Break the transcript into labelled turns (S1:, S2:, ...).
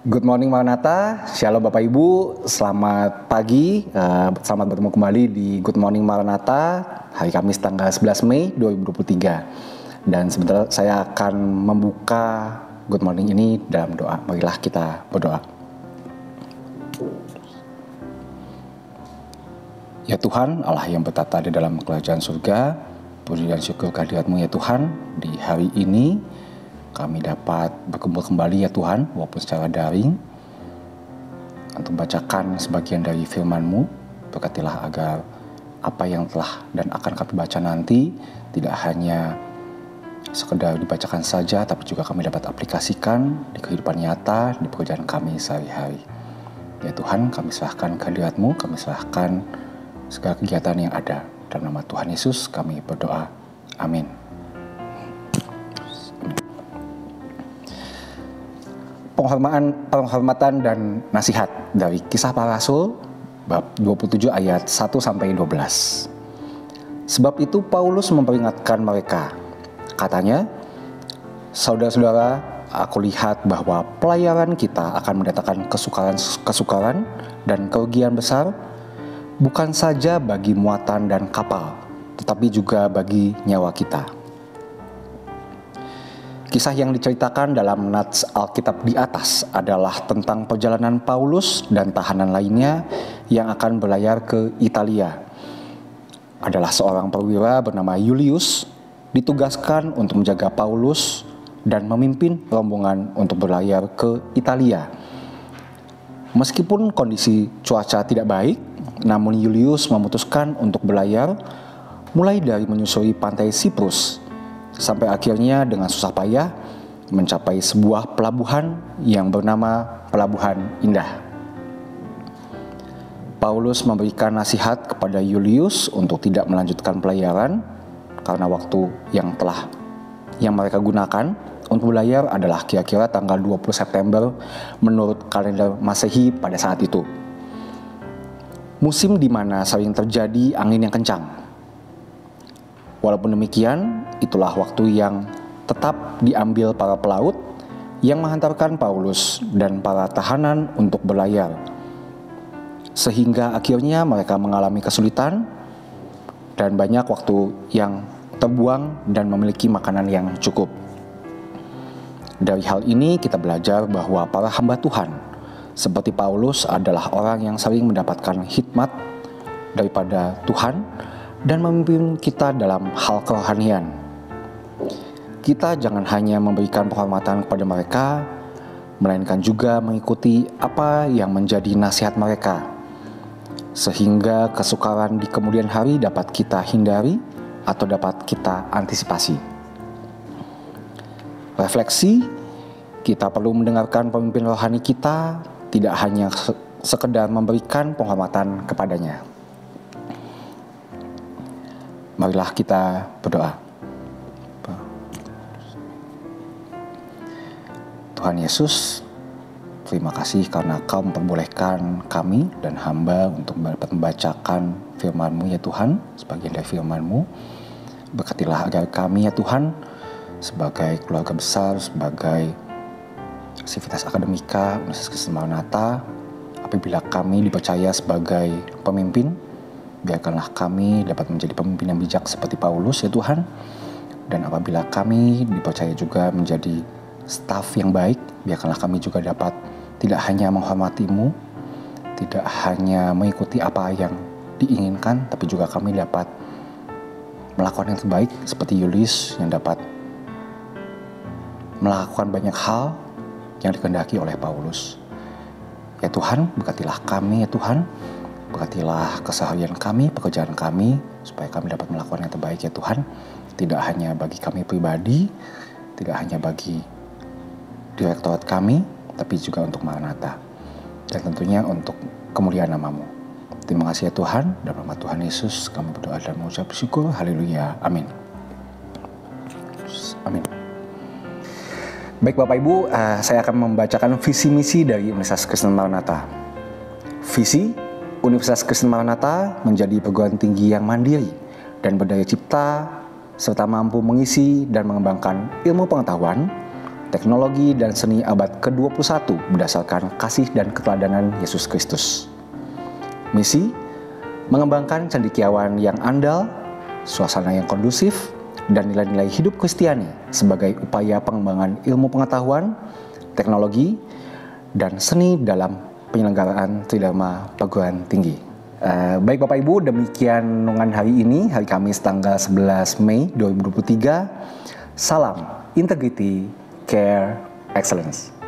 S1: Good morning Maranatha, Shalom Bapak Ibu, selamat pagi, selamat bertemu kembali di Good Morning Maranatha, hari Kamis tanggal 11 Mei 2023. Dan sebentar saya akan membuka Good Morning ini dalam doa. Marilah kita berdoa. Ya Tuhan, Allah yang bertata di dalam kerajaan surga, puji dan syukur kehadirat-Mu ya Tuhan, di hari ini kami dapat berkumpul kembali ya Tuhan, walaupun secara daring, untuk membacakan sebagian dari firman-Mu. Berkatilah agar apa yang telah dan akan kami baca nanti tidak hanya sekedar dibacakan saja, tapi juga kami dapat aplikasikan di kehidupan nyata, di pekerjaan kami sehari-hari. Ya Tuhan, kami serahkan kehadirat-Mu, kami serahkan segala kegiatan yang ada. Dalam nama Tuhan Yesus kami berdoa. Amin. Penghormatan dan nasihat dari Kisah Para Rasul bab 27 ayat 1-12. Sebab itu Paulus memperingatkan mereka. Katanya, saudara-saudara, aku lihat bahwa pelayaran kita akan mendatangkan kesukaran dan kerugian besar, bukan saja bagi muatan dan kapal, tetapi juga bagi nyawa kita. Kisah yang diceritakan dalam nats Alkitab di atas adalah tentang perjalanan Paulus dan tahanan lainnya yang akan berlayar ke Italia. Adalah seorang perwira bernama Julius, ditugaskan untuk menjaga Paulus dan memimpin rombongan untuk berlayar ke Italia. Meskipun kondisi cuaca tidak baik, namun Julius memutuskan untuk berlayar mulai dari menyusuri pantai Siprus, sampai akhirnya dengan susah payah mencapai sebuah pelabuhan yang bernama Pelabuhan Indah. Paulus memberikan nasihat kepada Julius untuk tidak melanjutkan pelayaran karena waktu yang mereka gunakan untuk berlayar adalah kira-kira tanggal 20 September menurut kalender Masehi pada saat itu. Musim di mana sering terjadi angin yang kencang. Walaupun demikian, itulah waktu yang tetap diambil para pelaut yang menghantarkan Paulus dan para tahanan untuk berlayar. Sehingga akhirnya mereka mengalami kesulitan dan banyak waktu yang terbuang dan memiliki makanan yang cukup. Dari hal ini kita belajar bahwa para hamba Tuhan seperti Paulus adalah orang yang sering mendapatkan hikmat daripada Tuhan dan memimpin kita dalam hal kerohanian. Kita jangan hanya memberikan penghormatan kepada mereka, melainkan juga mengikuti apa yang menjadi nasihat mereka, sehingga kesukaran di kemudian hari dapat kita hindari atau dapat kita antisipasi. Refleksi, kita perlu mendengarkan pemimpin rohani kita, tidak hanya sekedar memberikan penghormatan kepadanya. Marilah kita berdoa. Tuhan Yesus, terima kasih karena Kau memperbolehkan kami dan hamba untuk dapat membacakan firman-Mu ya Tuhan, sebagian dari firman-Mu. Berkatilah agar kami ya Tuhan, sebagai keluarga besar, sebagai sivitas akademika Universitas Kristen Maranatha, apabila kami dipercaya sebagai pemimpin, biarkanlah kami dapat menjadi pemimpin yang bijak seperti Paulus ya Tuhan. Dan apabila kami dipercaya juga menjadi staf yang baik, biarkanlah kami juga dapat tidak hanya menghormati-Mu, tidak hanya mengikuti apa yang diinginkan, tapi juga kami dapat melakukan yang terbaik seperti Julius yang dapat melakukan banyak hal yang dikehendaki oleh Paulus. Ya Tuhan, berkatilah kami ya Tuhan. Berkatilah keseharian kami, pekerjaan kami, supaya kami dapat melakukan yang terbaik ya Tuhan. Tidak hanya bagi kami pribadi, tidak hanya bagi direktorat kami, tapi juga untuk Maranatha. Dan tentunya untuk kemuliaan nama-Mu. Terima kasih ya Tuhan, dalam nama Tuhan Yesus kami berdoa dan mengucap syukur. Haleluya. Amin. Amin. Baik Bapak Ibu, saya akan membacakan visi misi dari Universitas Kristen Maranatha. Visi Universitas Kristen Maranatha menjadi perguruan tinggi yang mandiri dan berdaya cipta, serta mampu mengisi dan mengembangkan ilmu pengetahuan, teknologi dan seni abad ke-21 berdasarkan kasih dan keteladanan Yesus Kristus. Misi, mengembangkan cendekiawan yang andal, suasana yang kondusif, dan nilai-nilai hidup Kristiani sebagai upaya pengembangan ilmu pengetahuan, teknologi, dan seni dalam penyelenggaraan Tridharma Perguruan Tinggi. Baik Bapak Ibu, demikian renungan hari ini, hari Kamis tanggal 11 Mei 2023. Salam Integrity, Care, Excellence.